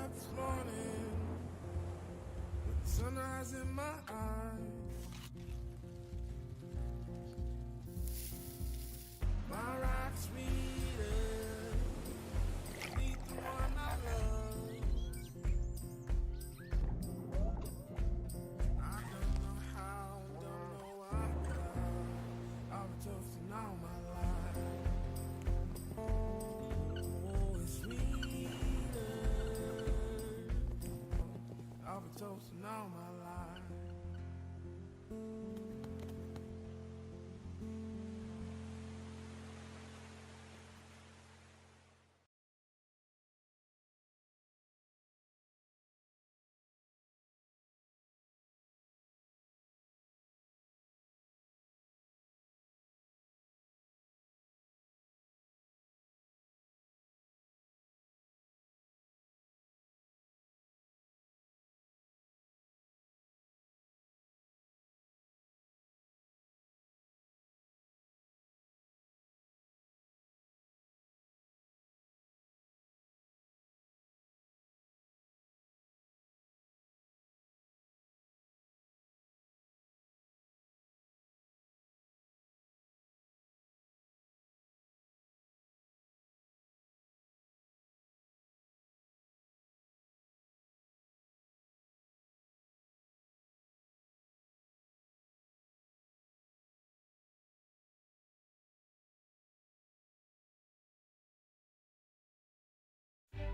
out this morning with the sunrise in my eyes. My rock's sweeter, beneath the one I love. I don't know how, don't know why, I've been toasting all my life. Oh, it's sweeter. I've been toasting all my life.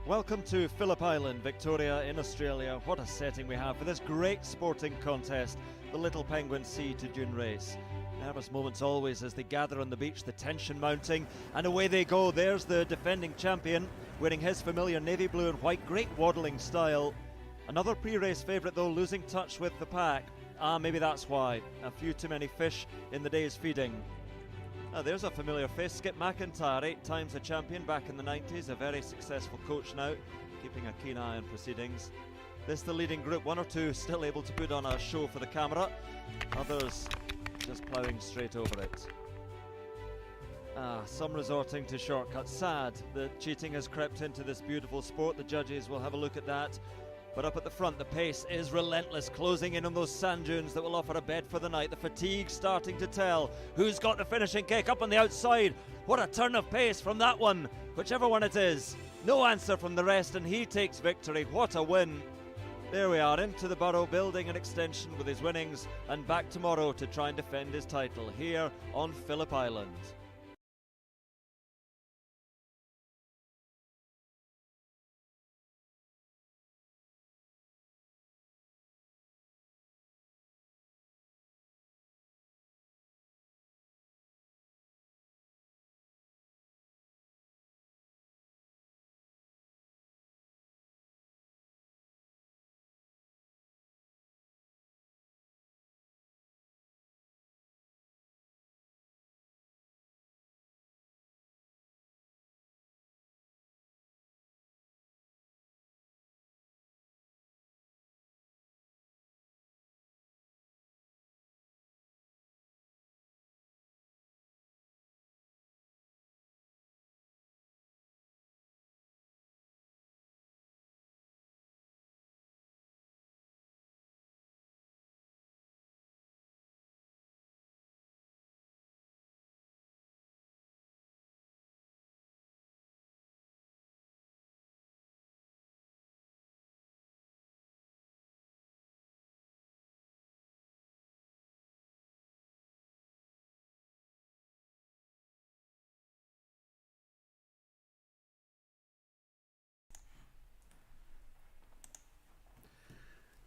Welcome to Phillip Island, Victoria in Australia. What a setting we have for this great sporting contest, the Little Penguin Sea to Dune race. Nervous moments always as they gather on the beach, the tension mounting, and away they go. There's the defending champion, wearing his familiar navy blue and white, great waddling style. Another pre-race favourite though, losing touch with the pack. Maybe that's why. A few too many fish in the day's feeding. There's a familiar face, Skip McIntyre, 8 times a champion back in the 90s, a very successful coach now, keeping a keen eye on proceedings. This the leading group, 1 or 2 still able to put on a show for the camera, others just ploughing straight over it. Some resorting to shortcuts. Sad that cheating has crept into this beautiful sport. The judges will have a look at that. But up at the front, the pace is relentless, closing in on those sand dunes that will offer a bed for the night. The fatigue starting to tell. Who's got the finishing kick up on the outside? What a turn of pace from that one, whichever one it is. No answer from the rest, and he takes victory. What a win. There we are, into the Burrow, building an extension with his winnings, and back tomorrow to try and defend his title here on Phillip Island.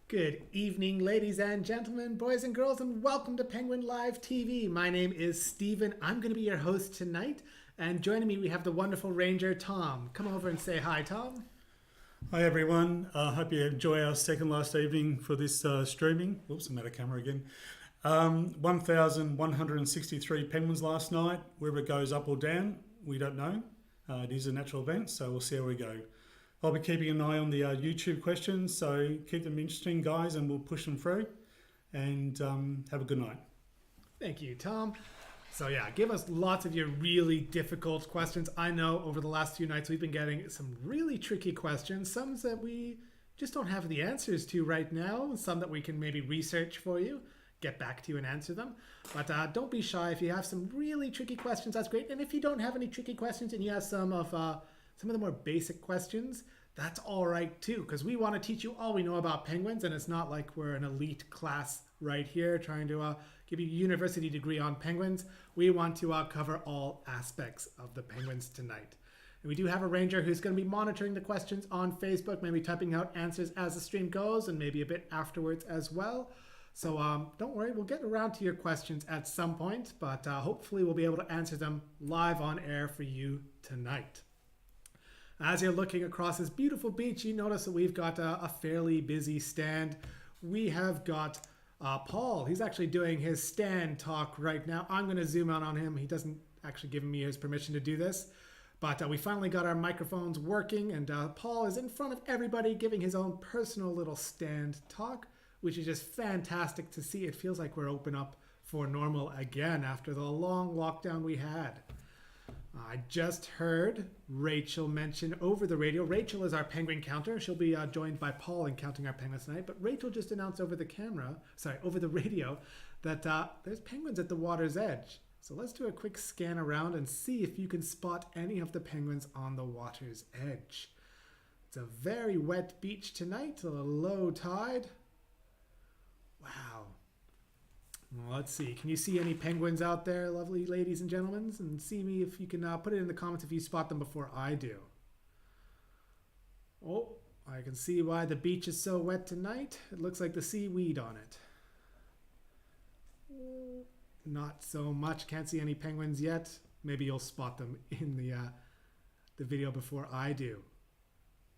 Good evening, ladies and gentlemen, boys and girls, and welcome to Penguin Live TV. My name is Stephen. I'm going to be your host tonight, and joining me we have the wonderful Ranger, Tom. Come over and say hi, Tom. Hi everyone, hope you enjoy our second last evening for this streaming. Oops, I'm out of camera again. 1,163 penguins last night. Whether it goes up or down, we don't know. It is a natural event, so we'll see how we go. I'll be keeping an eye on the YouTube questions, so keep them interesting, guys, and we'll push them through. And have a good night. Thank you, Tom. So yeah, give us lots of your really difficult questions. I know over the last few nights we've been getting some really tricky questions, some that we just don't have the answers to right now, some that we can maybe research for you, get back to you and answer them. But don't be shy. If you have some really tricky questions, that's great. And if you don't have any tricky questions and you have some of the more basic questions, that's all right too, because we want to teach you all we know about penguins, and it's not like we're an elite class right here trying to give you a university degree on penguins. We want to cover all aspects of the penguins tonight. And we do have a ranger who's going to be monitoring the questions on Facebook, maybe typing out answers as the stream goes and maybe a bit afterwards as well. So don't worry, we'll get around to your questions at some point, but hopefully we'll be able to answer them live on air for you tonight. As you're looking across this beautiful beach, you notice that we've got a fairly busy stand. We have got Paul. He's actually doing his stand talk right now. I'm going to zoom out on him. He doesn't actually give me his permission to do this. But we finally got our microphones working, and Paul is in front of everybody giving his own personal little stand talk, which is just fantastic to see. It feels like we're open up for normal again after the long lockdown we had. I just heard Rachel mention over the radio. Rachel is our penguin counter. She'll be joined by Paul in counting our penguins tonight. But Rachel just announced over the radio, that there's penguins at the water's edge. So let's do a quick scan around and see if you can spot any of the penguins on the water's edge. It's a very wet beach tonight, a low tide. Wow. Well, let's see. Can you see any penguins out there, lovely ladies and gentlemen? And see me if you can put it in the comments if you spot them before I do. Oh, I can see why the beach is so wet tonight. It looks like the seaweed on it. Not so much. Can't see any penguins yet. Maybe you'll spot them in the video before I do.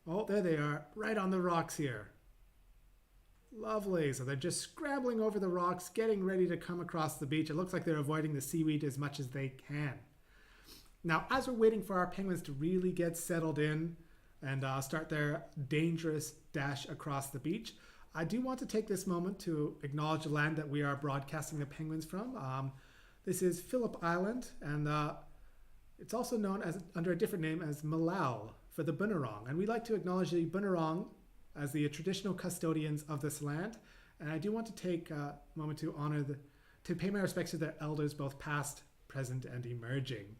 Oh, there they are, right on the rocks here. Lovely. So they're just scrambling over the rocks, getting ready to come across the beach. It looks like they're avoiding the seaweed as much as they can. Now, as we're waiting for our penguins to really get settled in and start their dangerous dash across the beach, I do want to take this moment to acknowledge the land that we are broadcasting the penguins from. This is Phillip Island, and it's also known as under a different name as Malau for the Bunurong. And we like to acknowledge the Bunurong as the traditional custodians of this land. And I do want to take a moment to to pay my respects to their elders, both past, present, and emerging.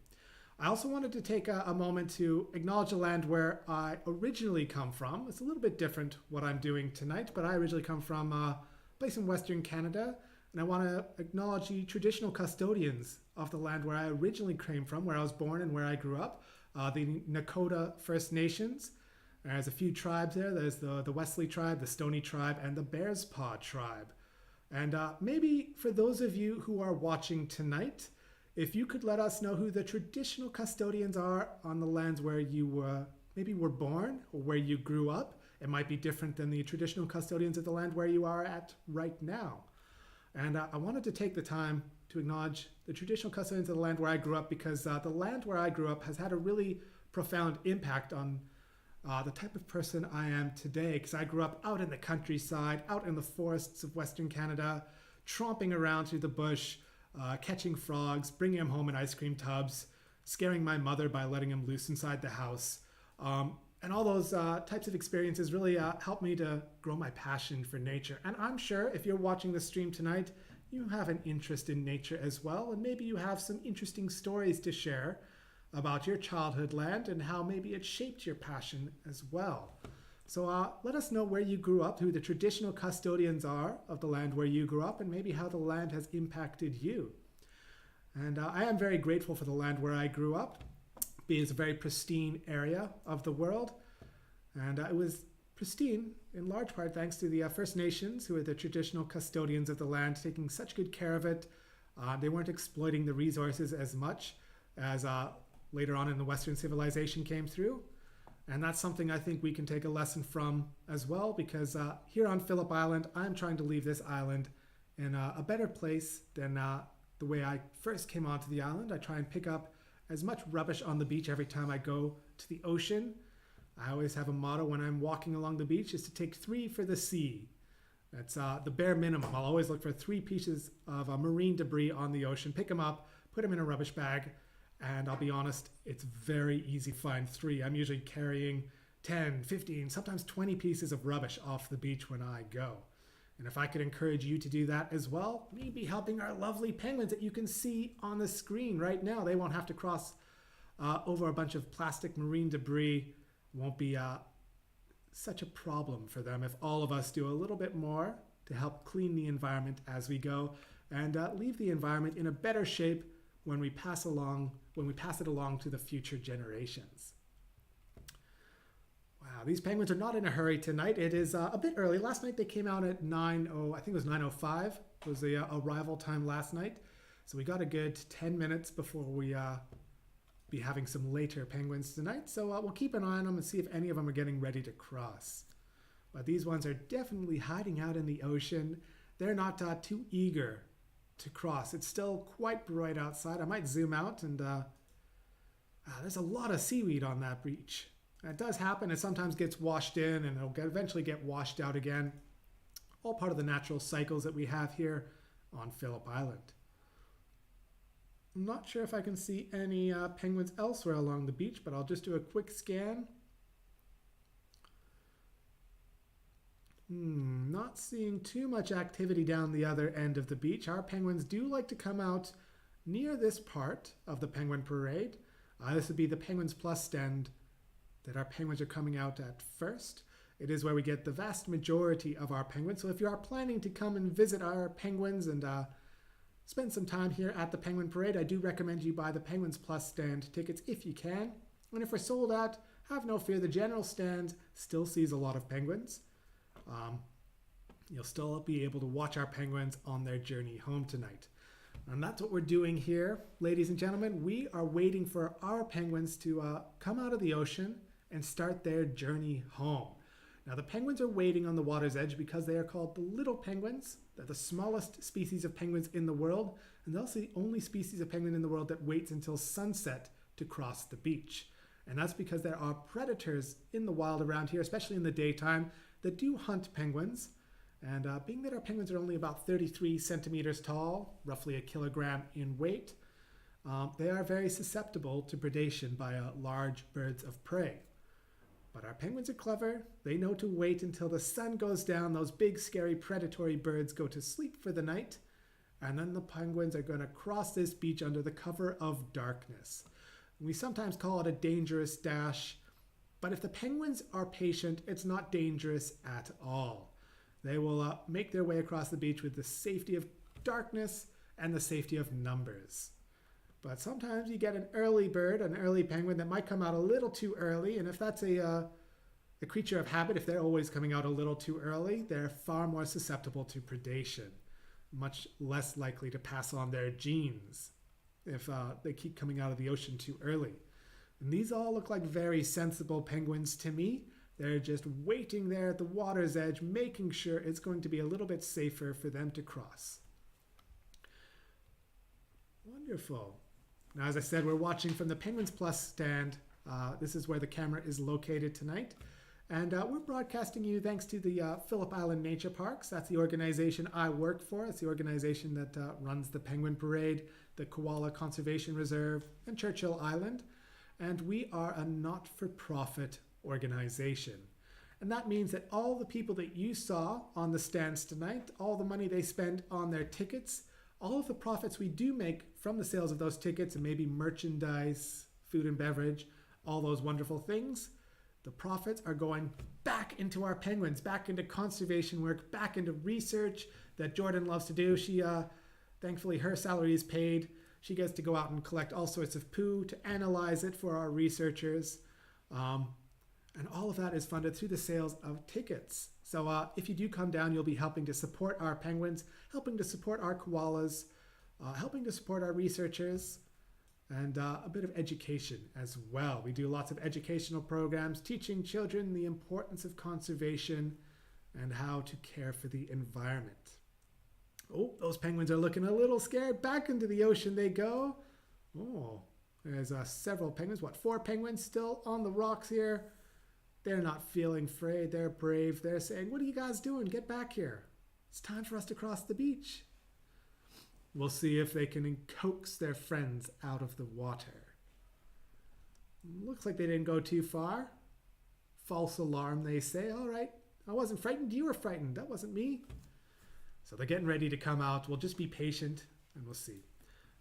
I also wanted to take a moment to acknowledge the land where I originally come from. It's a little bit different what I'm doing tonight, but I originally come from a place in Western Canada, and I want to acknowledge the traditional custodians of the land where I originally came from, where I was born and where I grew up, the Nakota First Nations. There's a few tribes there. There's the Wesley tribe, the Stoney tribe, and the Bears Paw tribe. And maybe for those of you who are watching tonight, if you could let us know who the traditional custodians are on the lands where you maybe were born or where you grew up. It might be different than the traditional custodians of the land where you are at right now. And I wanted to take the time to acknowledge the traditional custodians of the land where I grew up, because the land where I grew up has had a really profound impact on the type of person I am today, because I grew up out in the countryside, out in the forests of Western Canada, tromping around through the bush, catching frogs, bringing them home in ice cream tubs, scaring my mother by letting them loose inside the house. And all those types of experiences really helped me to grow my passion for nature. And I'm sure if you're watching the stream tonight, you have an interest in nature as well, and maybe you have some interesting stories to share about your childhood land and how maybe it shaped your passion as well. So let us know where you grew up, who the traditional custodians are of the land where you grew up, and maybe how the land has impacted you. And I am very grateful for the land where I grew up. It's a very pristine area of the world. And it was pristine in large part thanks to the First Nations, who are the traditional custodians of the land, taking such good care of it. They weren't exploiting the resources as much as later on in the Western civilization came through. And that's something I think we can take a lesson from as well, because here on Phillip Island, I'm trying to leave this island in a better place than the way I first came onto the island. I try and pick up as much rubbish on the beach every time I go to the ocean. I always have a motto when I'm walking along the beach, is to take 3 for the sea. That's the bare minimum. I'll always look for 3 pieces of marine debris on the ocean, pick them up, put them in a rubbish bag, and I'll be honest, it's very easy to find 3. I'm usually carrying 10, 15, sometimes 20 pieces of rubbish off the beach when I go. And if I could encourage you to do that as well, maybe helping our lovely penguins that you can see on the screen right now. They won't have to cross over a bunch of plastic marine debris. Won't be such a problem for them if all of us do a little bit more to help clean the environment as we go and leave the environment in a better shape when we pass it along to the future generations. Wow, these penguins are not in a hurry tonight. It is a bit early. Last night they came out at 9:00, I think it was 9:05 was the arrival time last night. So we got a good 10 minutes before we be having some later penguins tonight. So we'll keep an eye on them and see if any of them are getting ready to cross. But these ones are definitely hiding out in the ocean. They're not too eager to cross. It's still quite bright outside. I might zoom out, and there's a lot of seaweed on that beach. It does happen. It sometimes gets washed in, and it'll eventually get washed out again. All part of the natural cycles that we have here on Phillip Island. I'm not sure if I can see any penguins elsewhere along the beach, but I'll just do a quick scan. Not seeing too much activity down the other end of the beach. Our penguins do like to come out near this part of the Penguin Parade. This would be the Penguins Plus stand that our penguins are coming out at first. It is where we get the vast majority of our penguins. So if you are planning to come and visit our penguins and spend some time here at the Penguin Parade, I do recommend you buy the Penguins Plus stand tickets if you can. And if we're sold out, have no fear. The general stand still sees a lot of penguins. You'll still be able to watch our penguins on their journey home tonight. And that's what we're doing here, ladies and gentlemen. We are waiting for our penguins to come out of the ocean and start their journey home. Now, the penguins are waiting on the water's edge because they are called the little penguins. They're the smallest species of penguins in the world, and they're also the only species of penguin in the world that waits until sunset to cross the beach. And that's because there are predators in the wild around here, especially in the daytime, that do hunt penguins. And being that our penguins are only about 33 centimeters tall, roughly a kilogram in weight, they are very susceptible to predation by large birds of prey. But our penguins are clever. They know to wait until the sun goes down. Those big, scary, predatory birds go to sleep for the night. And then the penguins are going to cross this beach under the cover of darkness. We sometimes call it a dangerous dash. But if the penguins are patient, it's not dangerous at all. They will make their way across the beach with the safety of darkness and the safety of numbers. But sometimes you get an early bird, an early penguin that might come out a little too early. And if that's a creature of habit, if they're always coming out a little too early, they're far more susceptible to predation, much less likely to pass on their genes if they keep coming out of the ocean too early. And these all look like very sensible penguins to me. They're just waiting there at the water's edge, making sure it's going to be a little bit safer for them to cross. Wonderful. Now, as I said, we're watching from the Penguins Plus stand. This is where the camera is located tonight. And we're broadcasting you thanks to the Phillip Island Nature Parks. That's the organization I work for. It's the organization that runs the Penguin Parade, the Koala Conservation Reserve, and Churchill Island. And we are a not-for-profit organization. And that means that all the people that you saw on the stands tonight, all the money they spend on their tickets, all of the profits we do make from the sales of those tickets and maybe merchandise, food and beverage, all those wonderful things, the profits are going back into our penguins, back into conservation work, back into research that Jordan loves to do. She, thankfully, her salary is paid. She gets to go out and collect all sorts of poo to analyze it for our researchers. And all of that is funded through the sales of tickets. So if you do come down, you'll be helping to support our penguins, helping to support our koalas, helping to support our researchers, and a bit of education as well. We do lots of educational programs teaching children the importance of conservation and how to care for the environment. Oh, those penguins are looking a little scared. Back into the ocean they go. Oh, there's several penguins. 4 penguins still on the rocks here. They're not feeling afraid. They're brave. They're saying, "What are you guys doing? Get back here. It's time for us to cross the beach." We'll see if they can coax their friends out of the water. Looks like they didn't go too far. False alarm, they say. All right, I wasn't frightened. You were frightened. That wasn't me. So they're getting ready to come out. We'll just be patient and we'll see.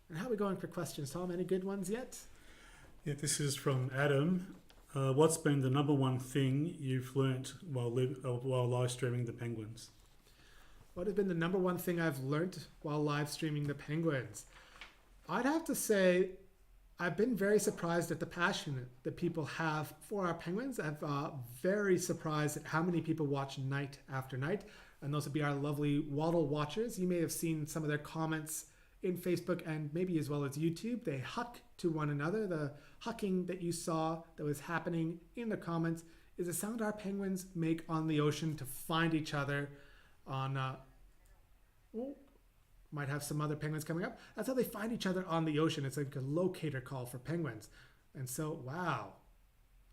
And how are we going for questions, Tom? Any good ones yet? Yeah, this is from Adam. What's been the number one thing you've learnt while live streaming the Penguins? What has been the number one thing I've learned while live streaming the Penguins? I'd have to say I've been very surprised at the passion that people have for our Penguins. I'm very surprised at how many people watch night after night. And those would be our lovely Waddle watchers. You may have seen some of their comments in Facebook and maybe as well as YouTube. They huck to one another. The hucking that you saw that was happening in the comments is a sound our Penguins make on the ocean to find each other on... might have some other penguins coming up. That's how they find each other on the ocean. It's like a locator call for penguins. And so, wow.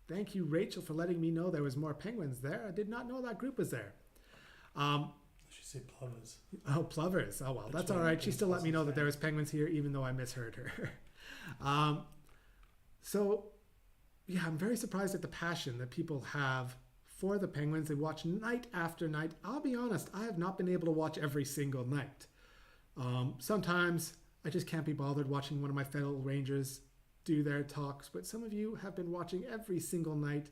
Thank you, Rachel, for letting me know there was more penguins there. I did not know that group was there. She said plovers. Oh, plovers. Oh, well, that's all right. She still let me know that there was penguins here, even though I misheard her. So, yeah, I'm very surprised at the passion that people have for the Penguins. They watch night after night. I'll be honest, I have not been able to watch every single night. Sometimes I just can't be bothered watching one of my fellow Rangers do their talks, but some of you have been watching every single night,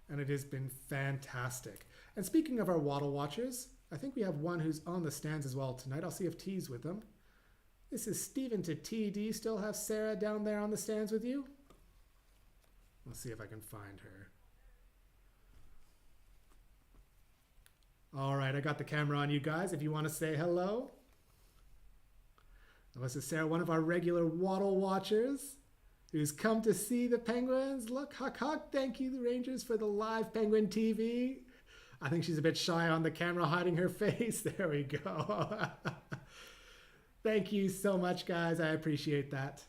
and it has been fantastic. And speaking of our Waddle watchers, I think we have one who's on the stands as well tonight. I'll see if T's with them. This is Stephen to T. Do you still have Sarah down there on the stands with you? Let's see if I can find her. All right, I got the camera on you guys if you want to say hello. This is Sarah, one of our regular Waddle watchers who's come to see the Penguins. Look, huck, huck. Thank you, the Rangers, for the live Penguin TV. I think she's a bit shy on the camera, hiding her face. There we go. Thank you so much, guys. I appreciate that.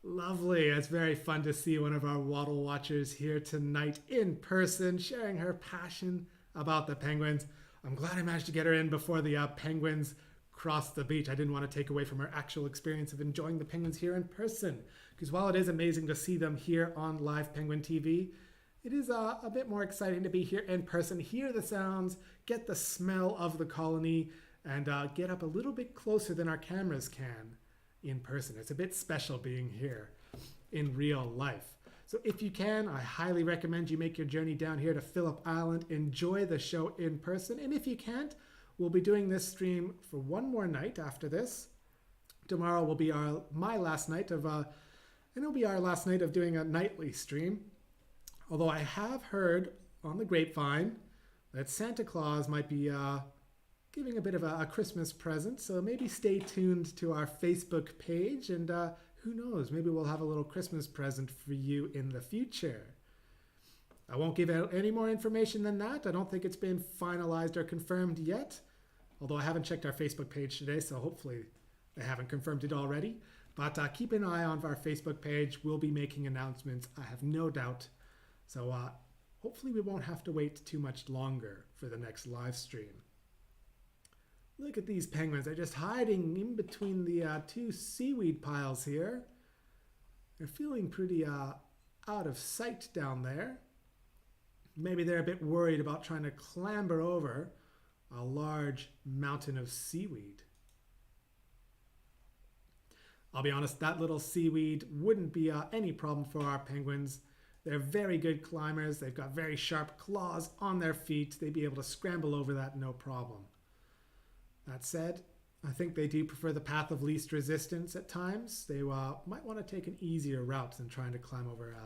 Lovely. It's very fun to see one of our Waddle watchers here tonight in person, sharing her passion about the Penguins. I'm glad I managed to get her in before the Penguins crossed the beach. I didn't want to take away from her actual experience of enjoying the Penguins here in person, because while it is amazing to see them here on live Penguin TV, it is a bit more exciting to be here in person, hear the sounds, get the smell of the colony, and get up a little bit closer than our cameras can in person. It's a bit special being here in real life. So if you can, I highly recommend you make your journey down here to Phillip Island. Enjoy the show in person. And if you can't, we'll be doing this stream for one more night after this. Tomorrow will be my last night of, and it'll be our last night of doing a nightly stream. Although I have heard on the grapevine that Santa Claus might be giving a bit of a Christmas present. So maybe stay tuned to our Facebook page, and who knows, maybe we'll have a little Christmas present for you in the future. I won't give out any more information than that. I don't think it's been finalized or confirmed yet, although I haven't checked our Facebook page today, so hopefully they haven't confirmed it already. But keep an eye on our Facebook page. We'll be making announcements, I have no doubt. So hopefully we won't have to wait too much longer for the next live stream. Look at these penguins. They're just hiding in between the two seaweed piles here. They're feeling pretty out of sight down there. Maybe they're a bit worried about trying to clamber over a large mountain of seaweed. I'll be honest, that little seaweed wouldn't be any problem for our penguins. They're very good climbers. They've got very sharp claws on their feet. They'd be able to scramble over that no problem. That said, I think they do prefer the path of least resistance at times. They might want to take an easier route than trying to climb over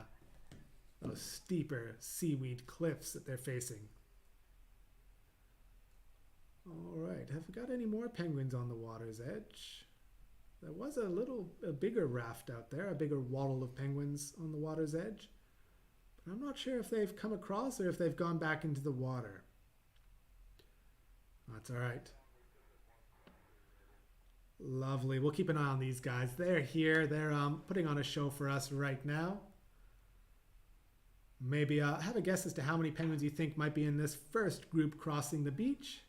those steeper seaweed cliffs that they're facing. All right, have we got any more penguins on the water's edge? There was a bigger raft out there, a bigger waddle of penguins on the water's edge. But I'm not sure if they've come across or if they've gone back into the water. That's all right. Lovely. We'll keep an eye on these guys. They're here. They're putting on a show for us right now. Maybe have a guess as to how many penguins you think might be in this first group crossing the beach.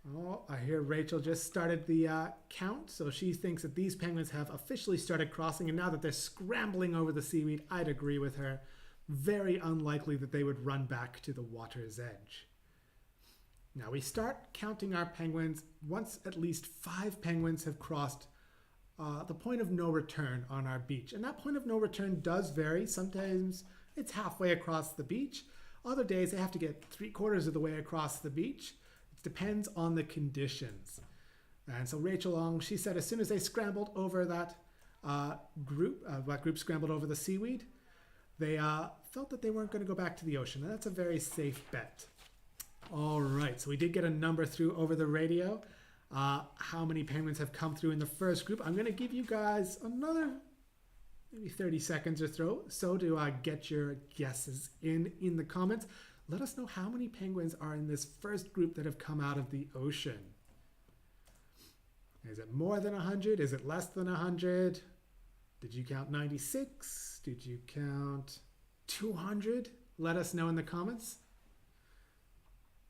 Oh, I hear Rachel just started the count, so she thinks that these penguins have officially started crossing, and now that they're scrambling over the seaweed, I'd agree with her. Very unlikely that they would run back to the water's edge. Now we start counting our penguins once at least 5 penguins have crossed the point of no return on our beach. And that point of no return does vary. Sometimes it's halfway across the beach. Other days they have to get 3/4 of the way across the beach. It depends on the conditions. And so Rachel Long, she said as soon as they scrambled over that group scrambled over the seaweed, they felt that they weren't going to go back to the ocean. And that's a very safe bet. All right, so we did get a number through over the radio. How many penguins have come through in the first group? I'm going to give you guys another maybe 30 seconds or so to get your guesses in the comments. Let us know how many penguins are in this first group that have come out of the ocean. Is it more than 100? Is it less than 100? Did you count 96? Did you count 200? Let us know in the comments.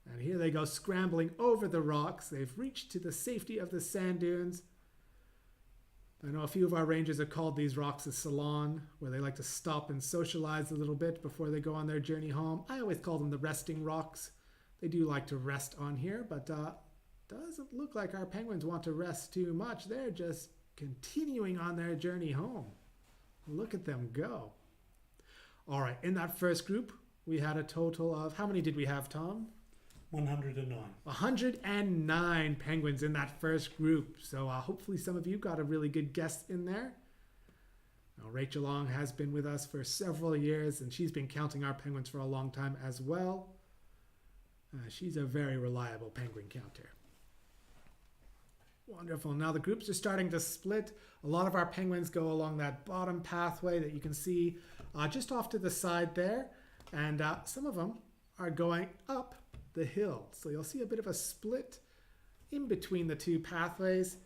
And here they go scrambling over the rocks. They've reached to the safety of the sand dunes. I know a few of our rangers have called these rocks a salon, where they like to stop and socialize a little bit before they go on their journey home. I always call them the resting rocks. They do like to rest on here, but doesn't look like our penguins want to rest too much. They're just continuing on their journey home. Look at them go. All right, in that first group, we had a total of, how many did we have, Tom? 109. 109 penguins in that first group. So hopefully some of you got a really good guess in there. Now, Rachel Long has been with us for several years, and she's been counting our penguins for a long time as well. She's a very reliable penguin counter. Wonderful. Now the groups are starting to split. A lot of our penguins go along that bottom pathway that you can see just off to the side there. And some of them are going up the hill. So you'll see a bit of a split in between the two pathways.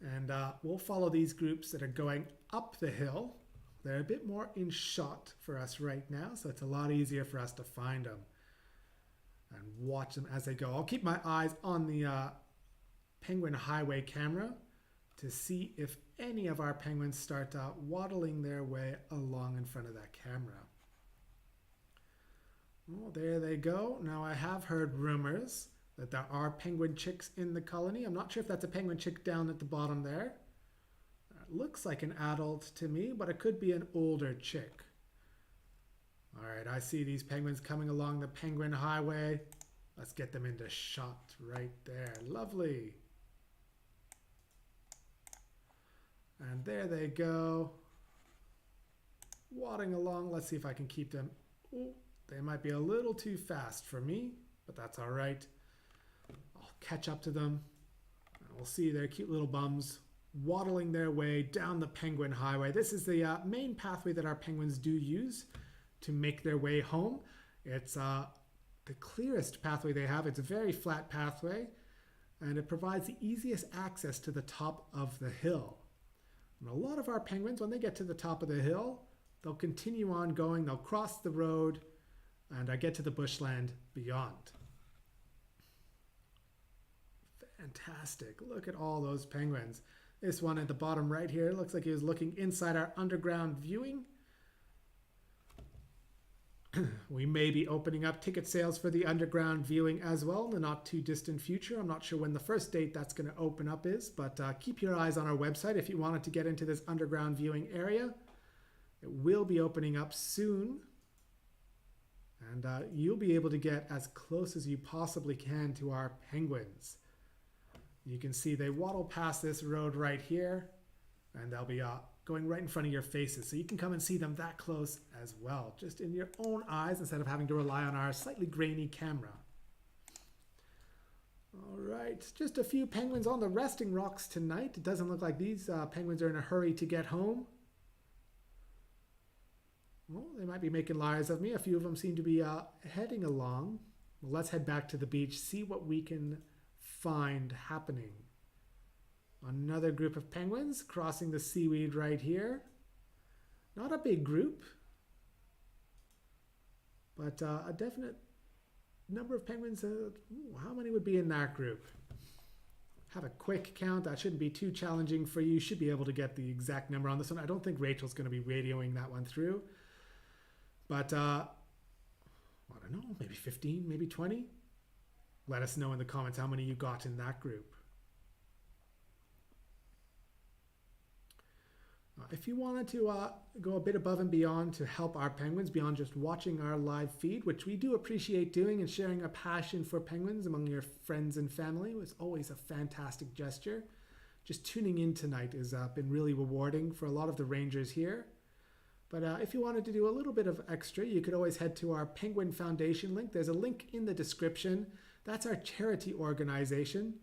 And we'll follow these groups that are going up the hill. They're a bit more in shot for us right now, so it's a lot easier for us to find them and watch them as they go. I'll keep my eyes on the Penguin Highway camera to see if any of our penguins start waddling their way along in front of that camera. Oh, there they go. Now I have heard rumors that there are penguin chicks in the colony. I'm not sure if that's a penguin chick down at the bottom there. It looks like an adult to me, but it could be an older chick. All right, I see these penguins coming along the Penguin Highway. Let's get them into shot right there. Lovely. And there they go. Waddling along. Let's see if I can keep them. Ooh, they might be a little too fast for me, but that's all right. I'll catch up to them. And we'll see their cute little bums waddling their way down the Penguin Highway. This is the main pathway that our penguins do use to make their way home. It's the clearest pathway they have. It's a very flat pathway, and it provides the easiest access to the top of the hill. And a lot of our penguins, when they get to the top of the hill, they'll continue on going, they'll cross the road, and get to the bushland beyond. Fantastic. Look at all those penguins. This one at the bottom right here looks like he was looking inside our underground viewing. We may be opening up ticket sales for the underground viewing as well in the not too distant future. I'm not sure when the first date that's going to open up is, but keep your eyes on our website if you wanted to get into this underground viewing area. It will be opening up soon, and you'll be able to get as close as you possibly can to our penguins. You can see they waddle past this road right here, and they'll be going right in front of your faces, so you can come and see them that close as well, just in your own eyes instead of having to rely on our slightly grainy camera. All right, just a few penguins on the resting rocks tonight. It doesn't look like these penguins are in a hurry to get home. Well, they might be making liars of me. A few of them seem to be heading along. Well, let's head back to the beach, see what we can find happening. Another group of penguins crossing the seaweed right here. Not a big group, but a definite number of penguins. How many would be in that group? have a quick count. That shouldn't be too challenging for you. You should be able to get the exact number on this one. I don't think Rachel's going to be radioing that one through. But, I don't know, maybe 15, maybe 20? Let us know in the comments how many you got in that group. If you wanted to go a bit above and beyond to help our penguins beyond just watching our live feed, which we do appreciate doing, and sharing a passion for penguins among your friends and family was always a fantastic gesture. Just tuning in tonight has been really rewarding for a lot of the Rangers here. But if you wanted to do a little bit of extra, you could always head to our Penguin Foundation link. There's a link in the description. That's our charity organization.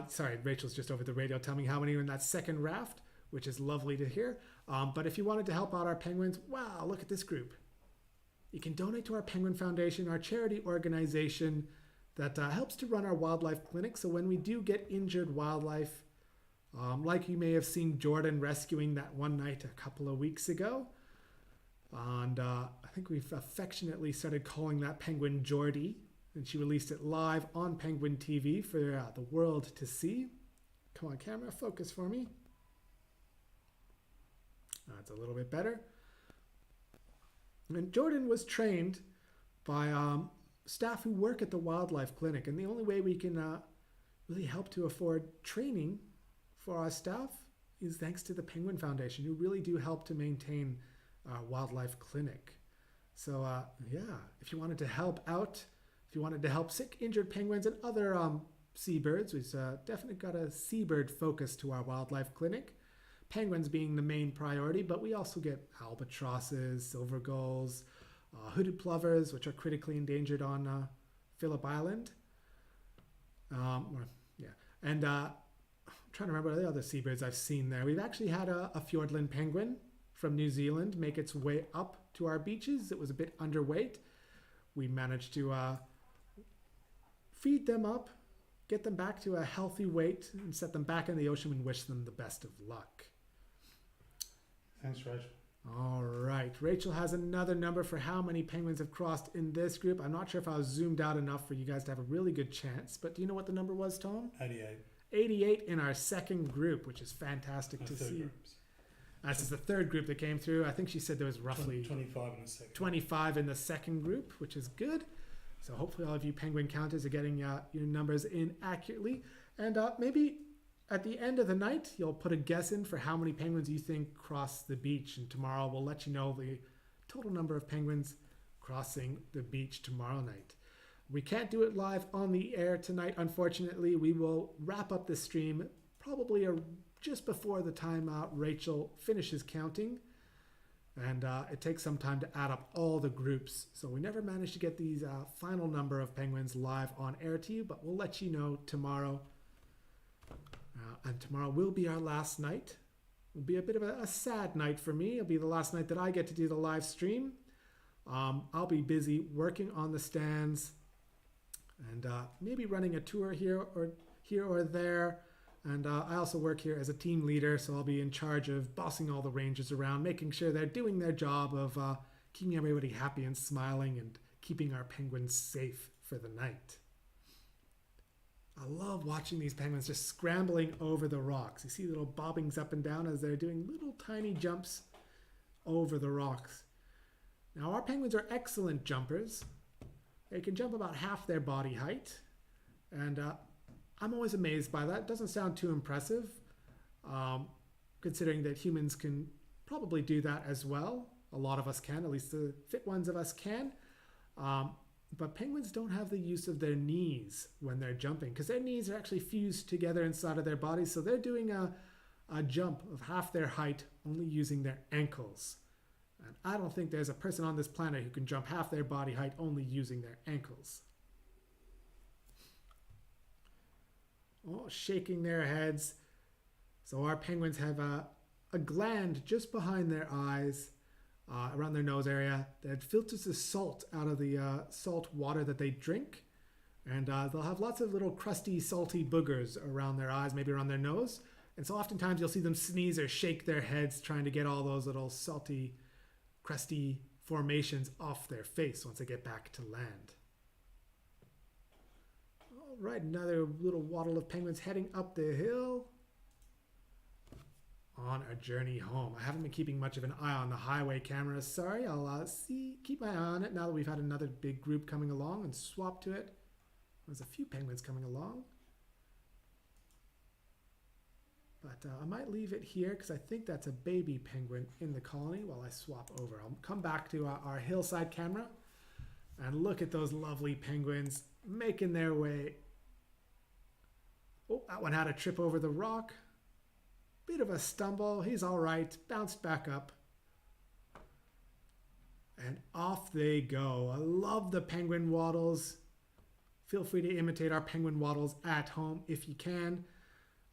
Sorry, Rachel's just over the radio telling me how many are in that second raft, which is lovely to hear. But if you wanted to help out our penguins, wow, look at this group. You can donate to our Penguin Foundation, our charity organization that helps to run our wildlife clinic. So when we do get injured wildlife, like you may have seen Jordan rescuing that one night a couple of weeks ago. And I think we've affectionately started calling that penguin Jordy. And she released it live on Penguin TV for the world to see. Come on, camera, focus for me. That's a little bit better. And Jordan was trained by staff who work at the wildlife clinic. And the only way we can really help to afford training for our staff is thanks to the Penguin Foundation, who really do help to maintain our wildlife clinic. So yeah, if you wanted to help out, if you wanted to help sick, injured penguins and other seabirds, we've definitely got a seabird focus to our wildlife clinic. Penguins being the main priority, but we also get albatrosses, silver gulls, hooded plovers, which are critically endangered on Phillip Island. Yeah, and I'm trying to remember the other seabirds I've seen there. We've actually had a Fiordland penguin from New Zealand make its way up to our beaches. It was a bit underweight. We managed to feed them up, get them back to a healthy weight, and set them back in the ocean and wish them the best of luck. Thanks, Rachel. All right. Rachel has another number for how many penguins have crossed in this group. I'm not sure if I was zoomed out enough for you guys to have a really good chance, but do you know what the number was, Tom? 88. 88 in our second group, which is fantastic to see. This is the third group that came through. I think she said there was roughly 25 in the second. 25 in the second group, which is good. So hopefully all of you penguin counters are getting your numbers in accurately. And maybe at the end of the night, you'll put a guess in for how many penguins you think cross the beach. And tomorrow we'll let you know the total number of penguins crossing the beach tomorrow night. We can't do it live on the air tonight, unfortunately. We will wrap up the stream probably just before the time Rachel finishes counting. And it takes some time to add up all the groups. So we never managed to get these final number of penguins live on air to you, but we'll let you know tomorrow. And tomorrow will be our last night. It'll be a bit of a sad night for me. It'll be the last night that I get to do the live stream. I'll be busy working on the stands and maybe running a tour here or there. And I also work here as a team leader, so I'll be in charge of bossing all the Rangers around, making sure they're doing their job of keeping everybody happy and smiling and keeping our penguins safe for the night. I love watching these penguins just scrambling over the rocks. You see little bobbings up and down as they're doing little tiny jumps over the rocks. Now our penguins are excellent jumpers. They can jump about half their body height, and I'm always amazed by that. It doesn't sound too impressive, considering that humans can probably do that as well. A lot of us can, at least the fit ones of us can. But penguins don't have the use of their knees when they're jumping, because their knees are actually fused together inside of their bodies. So they're doing a jump of half their height only using their ankles. And I don't think there's a person on this planet who can jump half their body height only using their ankles. Oh, shaking their heads. So our penguins have a gland just behind their eyes, around their nose area, that filters the salt out of the salt water that they drink. And they'll have lots of little crusty, salty boogers around their eyes, maybe around their nose. And so oftentimes you'll see them sneeze or shake their heads trying to get all those little salty, crusty formations off their face once they get back to land. All right, another little waddle of penguins heading up the hill on a journey home. I haven't been keeping much of an eye on the highway camera. Sorry, I'll keep my eye on it now that we've had another big group coming along and swap to it. There's a few penguins coming along. But I might leave it here because I think that's a baby penguin in the colony while I swap over. I'll come back to our hillside camera and look at those lovely penguins making their way. Oh, that one had a trip over the rock. Bit of a stumble. He's all right. Bounced back up. And off they go. I love the penguin waddles. Feel free to imitate our penguin waddles at home if you can.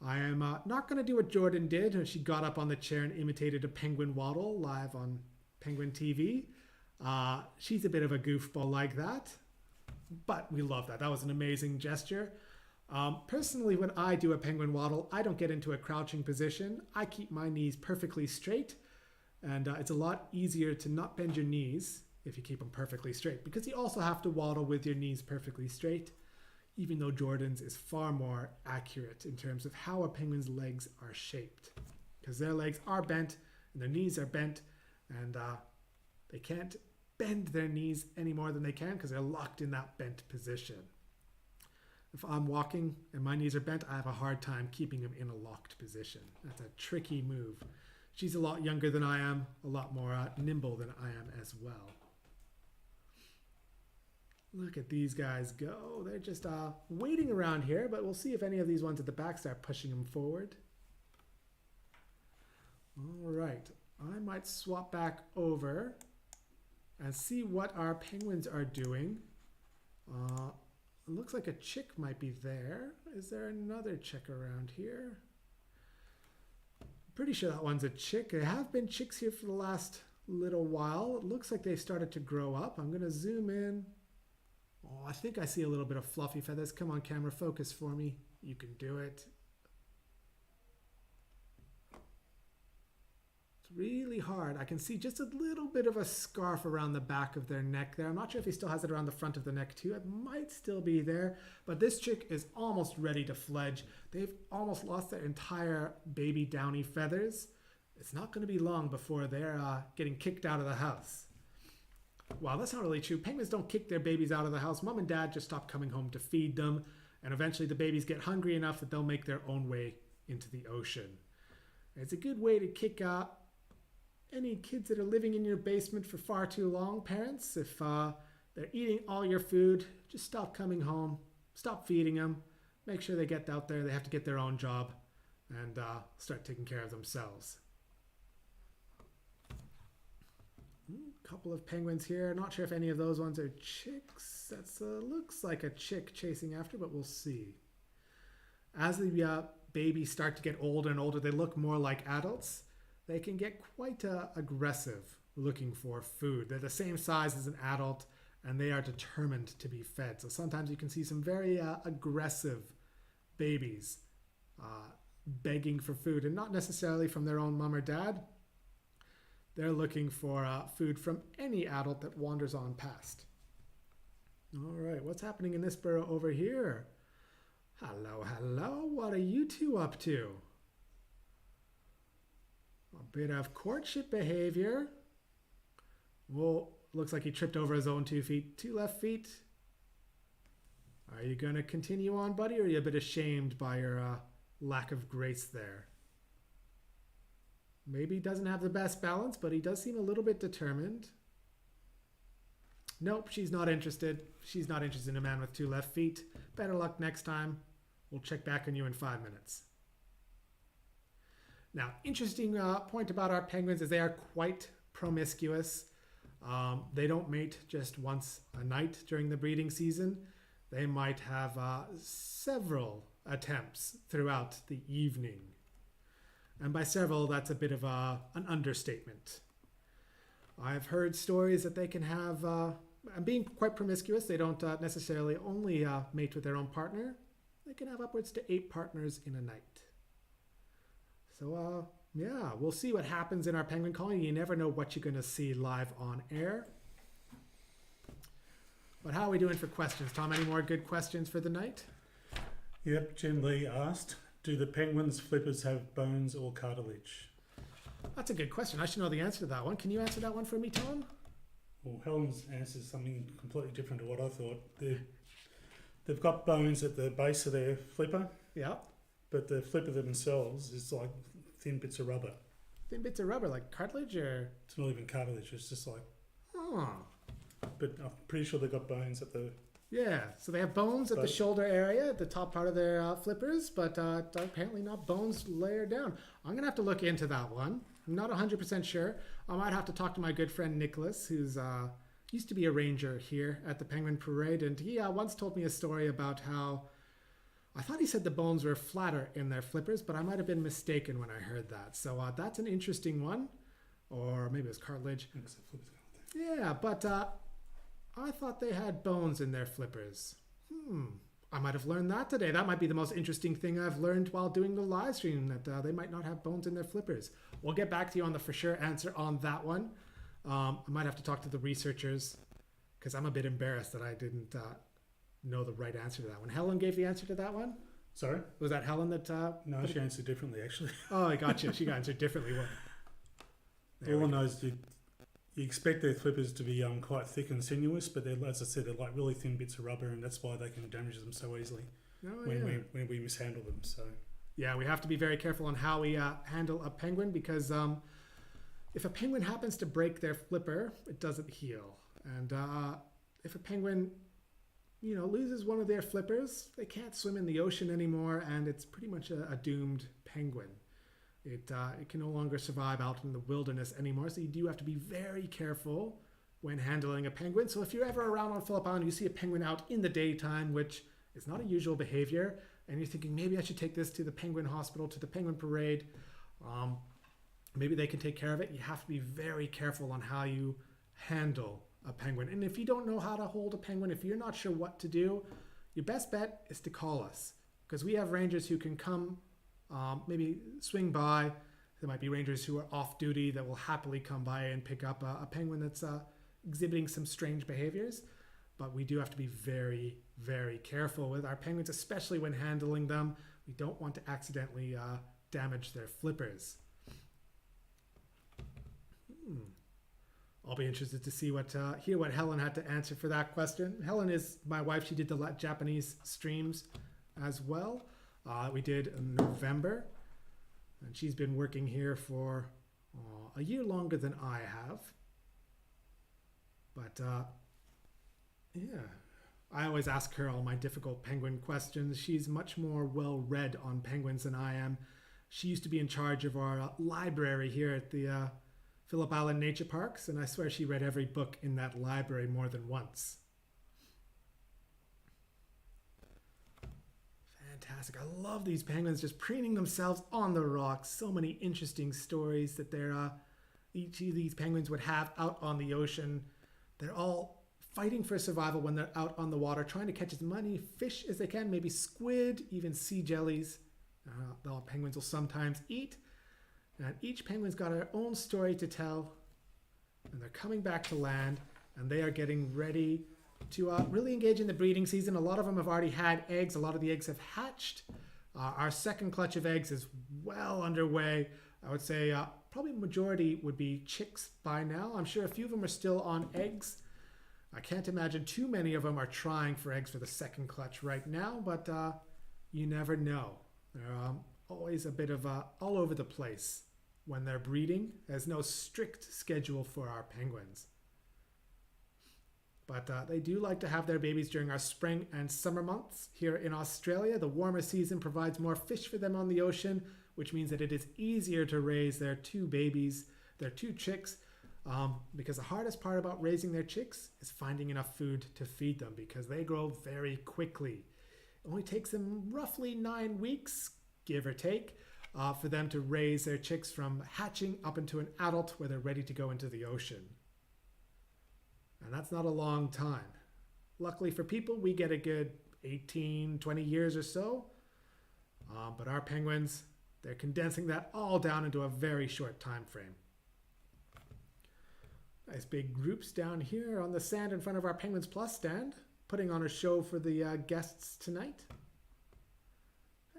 I am not going to do what Jordan did. She got up on the chair and imitated a penguin waddle live on Penguin TV. She's a bit of a goofball like that. But we love that. That was an amazing gesture. Personally, when I do a penguin waddle, I don't get into a crouching position. I keep my knees perfectly straight. And it's a lot easier to not bend your knees if you keep them perfectly straight. Because you also have to waddle with your knees perfectly straight. Even though Jordan's is far more accurate in terms of how a penguin's legs are shaped. Because their legs are bent and their knees are bent, and they can't bend their knees any more than they can because they're locked in that bent position. If I'm walking and my knees are bent, I have a hard time keeping them in a locked position. That's a tricky move. She's a lot younger than I am, a lot more nimble than I am as well. Look at these guys go. They're just waiting around here, but we'll see if any of these ones at the back start pushing them forward. All right, I might swap back over and see what our penguins are doing. It looks like a chick might be there. Is there another chick around here? I'm pretty sure that one's a chick. There have been chicks here for the last little while. It looks like they've started to grow up. I'm going to zoom in. Oh, I think I see a little bit of fluffy feathers. Come on, camera, focus for me. You can do it. It's really hard. I can see just a little bit of a scarf around the back of their neck there. I'm not sure if he still has it around the front of the neck too. It might still be there. But this chick is almost ready to fledge. They've almost lost their entire baby downy feathers. It's not going to be long before they're getting kicked out of the house. Well, that's not really true. Penguins don't kick their babies out of the house. Mom and dad just stop coming home to feed them. And eventually the babies get hungry enough that they'll make their own way into the ocean. It's a good way to kick any kids that are living in your basement for far too long, parents. If they're eating all your food, just stop coming home. Stop feeding them. Make sure they get out there. They have to get their own job and start taking care of themselves. Couple of penguins here. Not sure if any of those ones are chicks. That looks like a chick chasing after, but we'll see. As the babies start to get older and older, they look more like adults. They can get quite aggressive looking for food. They're the same size as an adult, and they are determined to be fed. So sometimes you can see some very aggressive babies begging for food, and not necessarily from their own mom or dad. They're looking for food from any adult that wanders on past. All right, what's happening in this burrow over here? Hello, hello. What are you two up to? A bit of courtship behavior. Well, looks like he tripped over his own 2 feet. 2 left feet. Are you going to continue on, buddy, or are you a bit ashamed by your lack of grace there? Maybe he doesn't have the best balance, but he does seem a little bit determined. Nope, she's not interested. She's not interested in a man with 2 left feet. Better luck next time. We'll check back on you in 5 minutes. Now, interesting point about our penguins is they are quite promiscuous. They don't mate just once a night during the breeding season. They might have several attempts throughout the evening. And by several, that's a bit of an understatement. I've heard stories that they can have, being quite promiscuous, they don't necessarily only mate with their own partner. They can have upwards to 8 partners in a night. So, yeah, we'll see what happens in our penguin colony. You never know what you're going to see live on air. But how are we doing for questions, Tom? Any more good questions for the night? Yep, Jen Lee asked, do the penguins' flippers have bones or cartilage? That's a good question. I should know the answer to that one. Can you answer that one for me, Tom? Well, Helen's answer is something completely different to what I thought. They've got bones at the base of their flipper, Yeah. but the flipper themselves is like thin bits of rubber. Thin bits of rubber, like cartilage, or? It's not even cartilage, it's just like, Oh. but I'm pretty sure they've got bones at the, Yeah, so they have bones at the But- shoulder area, at the top part of their flippers, but apparently not bones layered down. I'm going to have to look into that one. I'm not 100% sure. I might have to talk to my good friend Nicholas, who's used to be a ranger here at the Penguin Parade, and he once told me a story about how I thought he said the bones were flatter in their flippers, but I might have been mistaken when I heard that. So that's an interesting one, or maybe it was cartilage. because the flipper's got there. Yeah, but I thought they had bones in their flippers. I might have learned that today. That might be the most interesting thing I've learned while doing the live stream, that they might not have bones in their flippers. We'll get back to you on the for sure answer on that one. I might have to talk to the researchers because I'm a bit embarrassed that I didn't know the right answer to that one. Helen gave the answer to that one? Sorry? Was that Helen that... No, she answered differently actually. Oh, I got you. She answered differently. There All we I go. know is you expect their flippers to be quite thick and sinuous, but they're, as I said, they're like really thin bits of rubber, and that's why they can damage them so easily Oh, when yeah. we mishandle them. So Yeah, we have to be very careful on how we handle a penguin because if a penguin happens to break their flipper, it doesn't heal. And if a penguin, loses one of their flippers, they can't swim in the ocean anymore, and it's pretty much a doomed penguin. It can no longer survive out in the wilderness anymore, so you do have to be very careful when handling a penguin. So if you're ever around on Phillip Island, you see a penguin out in the daytime, which is not a usual behavior, and you're thinking maybe I should take this to the penguin hospital, to the penguin parade, maybe they can take care of it. You have to be very careful on how you handle a penguin. And if you don't know how to hold a penguin, if you're not sure what to do, your best bet is to call us, because we have rangers who can come, maybe swing by. There might be rangers who are off duty that will happily come by and pick up a penguin that's exhibiting some strange behaviors. But we do have to be very, very careful with our penguins, especially when handling them. We don't want to accidentally damage their flippers. I'll be interested to see hear what Helen had to answer for that question. Helen is my wife. She did the Japanese streams as well. We did in November, and she's been working here for a year longer than I have. But yeah, I always ask her all my difficult penguin questions. She's much more well read on penguins than I am. She used to be in charge of our library here at the Phillip Island Nature Parks, and I swear she read every book in that library more than once. Fantastic. I love these penguins just preening themselves on the rocks. So many interesting stories that each of these penguins would have out on the ocean. They're all fighting for survival when they're out on the water, trying to catch as many fish as they can, maybe squid, even sea jellies. The penguins will sometimes eat. And each penguin's got their own story to tell. And they're coming back to land, and they are getting ready to really engage in the breeding season. A lot of them have already had eggs. A lot of the eggs have hatched. Our second clutch of eggs is well underway. I would say probably majority would be chicks by now. I'm sure a few of them are still on eggs. I can't imagine too many of them are trying for eggs for the second clutch right now, but you never know. They're always a bit of all over the place when they're breeding. There's no strict schedule for our penguins. But they do like to have their babies during our spring and summer months here in Australia. The warmer season provides more fish for them on the ocean, which means that it is easier to raise their two babies, their two chicks, because the hardest part about raising their chicks is finding enough food to feed them, because they grow very quickly. It only takes them roughly 9 weeks, give or take, for them to raise their chicks from hatching up into an adult where they're ready to go into the ocean. And that's not a long time. Luckily for people, we get a good 18, 20 years or so. But our penguins, they're condensing that all down into a very short time frame. Nice big groups down here on the sand in front of our Penguins Plus stand, putting on a show for the guests tonight.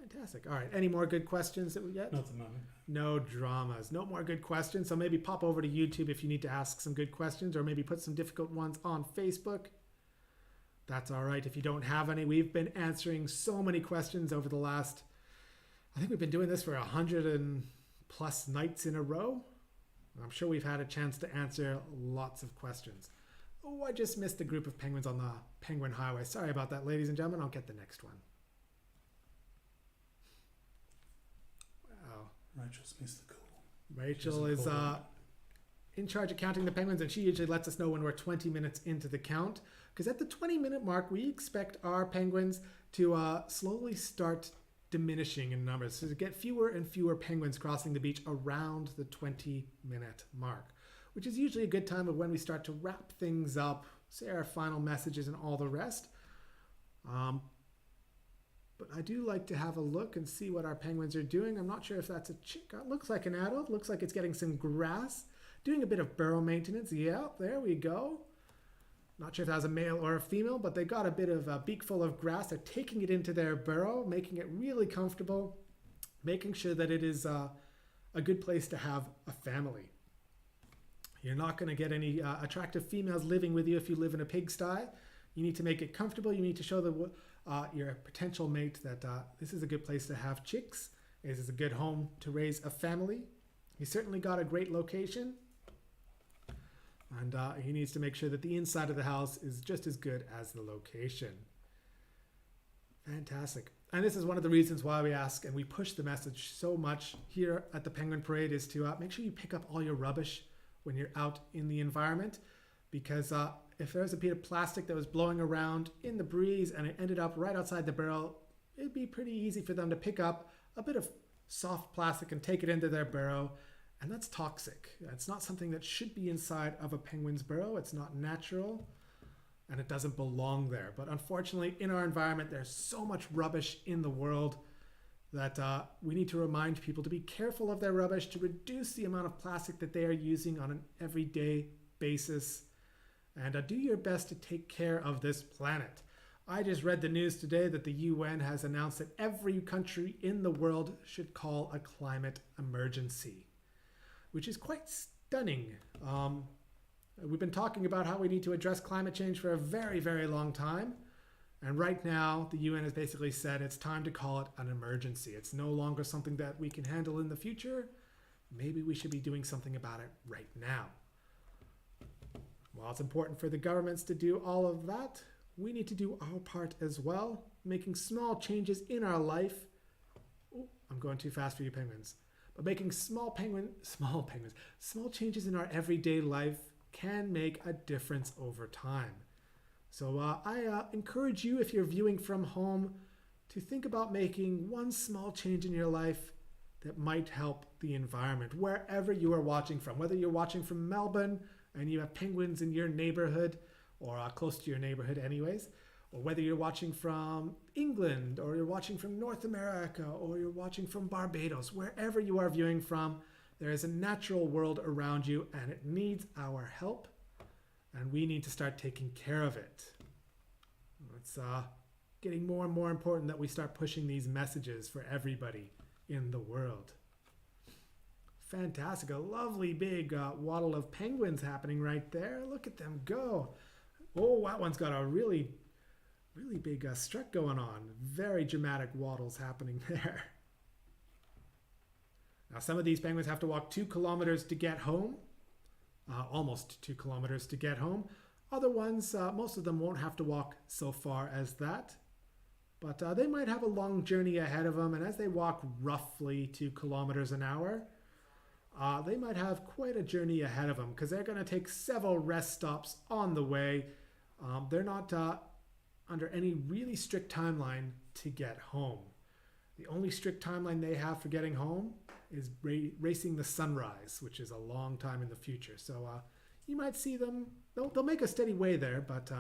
Fantastic. All right. Any more good questions that we get? Not at the moment. No dramas. No more good questions. So maybe pop over to YouTube if you need to ask some good questions, or maybe put some difficult ones on Facebook. That's all right. If you don't have any, we've been answering so many questions over the last, I think we've been doing this for 100 and plus nights in a row. I'm sure we've had a chance to answer lots of questions. Oh, I just missed a group of penguins on the Penguin Highway. Sorry about that, ladies and gentlemen. I'll get the next one. Wow. Rachel's missed the call. Rachel is in charge of counting the penguins, and she usually lets us know when we're 20 minutes into the count. Because at the 20-minute mark, we expect our penguins to slowly start diminishing in numbers. So to get fewer and fewer penguins crossing the beach around the 20-minute mark, which is usually a good time of when we start to wrap things up, say our final messages and all the rest. But I do like to have a look and see what our penguins are doing. I'm not sure if that's a chick. It looks like an adult. Looks like it's getting some grass. Doing a bit of burrow maintenance. Yeah, there we go. Not sure if that was a male or a female, but they got a bit of a beak full of grass. They're taking it into their burrow, making it really comfortable, making sure that it is a good place to have a family. You're not going to get any attractive females living with you if you live in a pigsty. You need to make it comfortable. You need to show your potential mate that this is a good place to have chicks. This is a good home to raise a family. He's certainly got a great location. And he needs to make sure that the inside of the house is just as good as the location. Fantastic. And this is one of the reasons why we ask and we push the message so much here at the Penguin Parade is to make sure you pick up all your rubbish when you're out in the environment. Because if there's a piece of plastic that was blowing around in the breeze and it ended up right outside the barrel, it'd be pretty easy for them to pick up a bit of soft plastic and take it into their burrow. And that's toxic. It's not something that should be inside of a penguin's burrow. It's not natural and it doesn't belong there. But unfortunately, in our environment, there's so much rubbish in the world that we need to remind people to be careful of their rubbish, to reduce the amount of plastic that they are using on an everyday basis, and do your best to take care of this planet. I just read the news today that the UN has announced that every country in the world should call a climate emergency, which is quite stunning. We've been talking about how we need to address climate change for a very, very long time. And right now, the UN has basically said it's time to call it an emergency. It's no longer something that we can handle in the future. Maybe we should be doing something about it right now. While it's important for the governments to do all of that, we need to do our part as well, making small changes in our life. Oh, I'm going too fast for you penguins. But making small changes in our everyday life can make a difference over time. So I encourage you, if you're viewing from home, to think about making one small change in your life that might help the environment, wherever you are watching from. Whether you're watching from Melbourne and you have penguins in your neighborhood, or close to your neighborhood anyways, or whether you're watching from England, or you're watching from North America, or you're watching from Barbados, wherever you are viewing from, there is a natural world around you and it needs our help, and we need to start taking care of it. It's getting more and more important that we start pushing these messages for everybody in the world. Fantastic, a lovely big waddle of penguins happening right there. Look at them go. Oh, that one's got a really big strut going on. Very dramatic waddles happening there. Now, some of these penguins have to walk 2 kilometers to get home. Almost 2 kilometers to get home. Other ones, most of them won't have to walk so far as that. But they might have a long journey ahead of them. And as they walk roughly 2 kilometers an hour, they might have quite a journey ahead of them, because they're going to take several rest stops on the way. They're not under any really strict timeline to get home. The only strict timeline they have for getting home is racing the sunrise, which is a long time in the future. So you might see them, they'll make a steady way there, but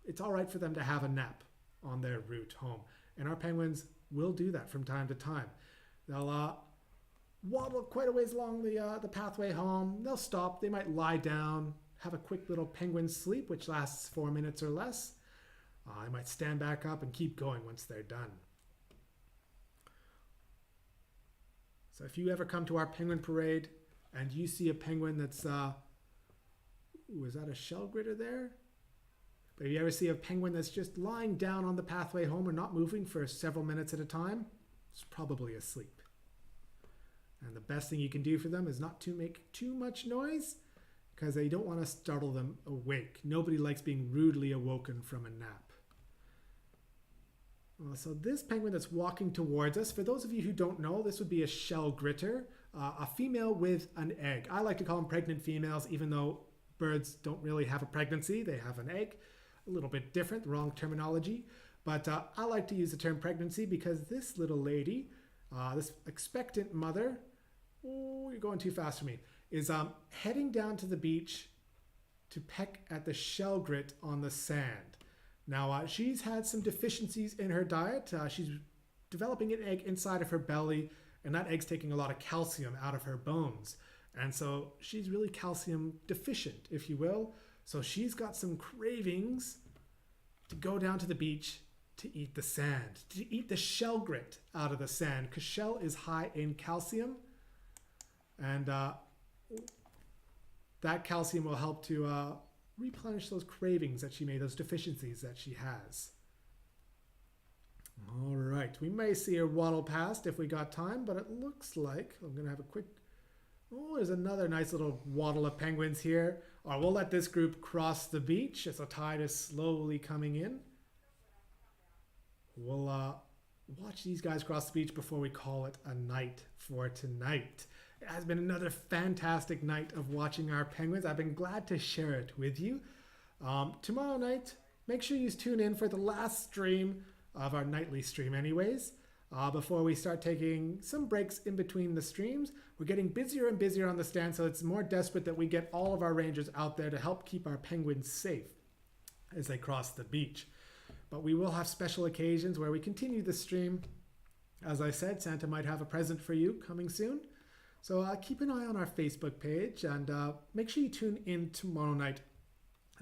it's all right for them to have a nap on their route home. And our penguins will do that from time to time. They'll waddle quite a ways along the pathway home. They'll stop, they might lie down, have a quick little penguin sleep, which lasts 4 minutes or less. They might stand back up and keep going once they're done. So if you ever come to our penguin parade and you see a penguin that's, ooh, is that a shell gritter there? But if you ever see a penguin that's just lying down on the pathway home or not moving for several minutes at a time, it's probably asleep. And the best thing you can do for them is not to make too much noise, because they don't want to startle them awake. Nobody likes being rudely awoken from a nap. So this penguin that's walking towards us, for those of you who don't know, this would be a shell gritter, a female with an egg. I like to call them pregnant females, even though birds don't really have a pregnancy. They have an egg. A little bit different, wrong terminology. But I like to use the term pregnancy because this little lady, this expectant mother, oh, you're going too fast for me, is heading down to the beach to peck at the shell grit on the sand. Now, she's had some deficiencies in her diet. She's developing an egg inside of her belly, and that egg's taking a lot of calcium out of her bones. And so she's really calcium deficient, if you will. So she's got some cravings to go down to the beach to eat the sand, to eat the shell grit out of the sand, because shell is high in calcium. And that calcium will help to replenish those cravings that she made, those deficiencies that she has. All right, we may see her waddle past if we got time, but it looks like I'm going to have a quick... Oh, there's another nice little waddle of penguins here. We'll let this group cross the beach as the tide is slowly coming in. We'll watch these guys cross the beach before we call it a night for tonight. It has been another fantastic night of watching our penguins. I've been glad to share it with you. Tomorrow night, make sure you tune in for the last stream of our nightly stream anyways. Before we start taking some breaks in between the streams. We're getting busier and busier on the stand, so it's more desperate that we get all of our rangers out there to help keep our penguins safe as they cross the beach. But we will have special occasions where we continue the stream. As I said, Santa might have a present for you coming soon. So keep an eye on our Facebook page and make sure you tune in tomorrow night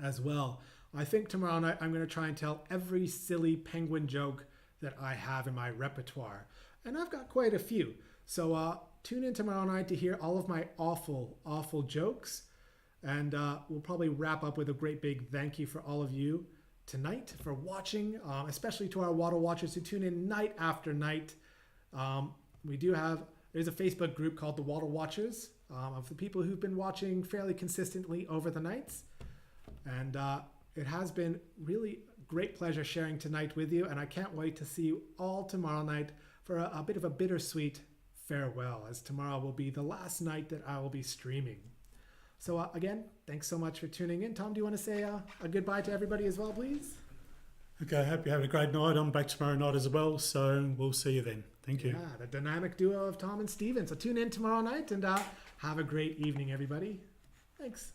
as well. I think tomorrow night I'm going to try and tell every silly penguin joke that I have in my repertoire. And I've got quite a few. So tune in tomorrow night to hear all of my awful, awful jokes. And we'll probably wrap up with a great big thank you for all of you tonight for watching, especially to our Waddle Watchers who tune in night after night. There's a Facebook group called the Waddle Watchers of the people who've been watching fairly consistently over the nights. And it has been really great pleasure sharing tonight with you, and I can't wait to see you all tomorrow night for a bit of a bittersweet farewell, as tomorrow will be the last night that I will be streaming. So again, thanks so much for tuning in. Tom, do you want to say a goodbye to everybody as well, please? Okay, I hope you're having a great night. I'm back tomorrow night as well, so we'll see you then. Thank you. Yeah, the dynamic duo of Tom and Steven. So tune in tomorrow night and have a great evening, everybody. Thanks.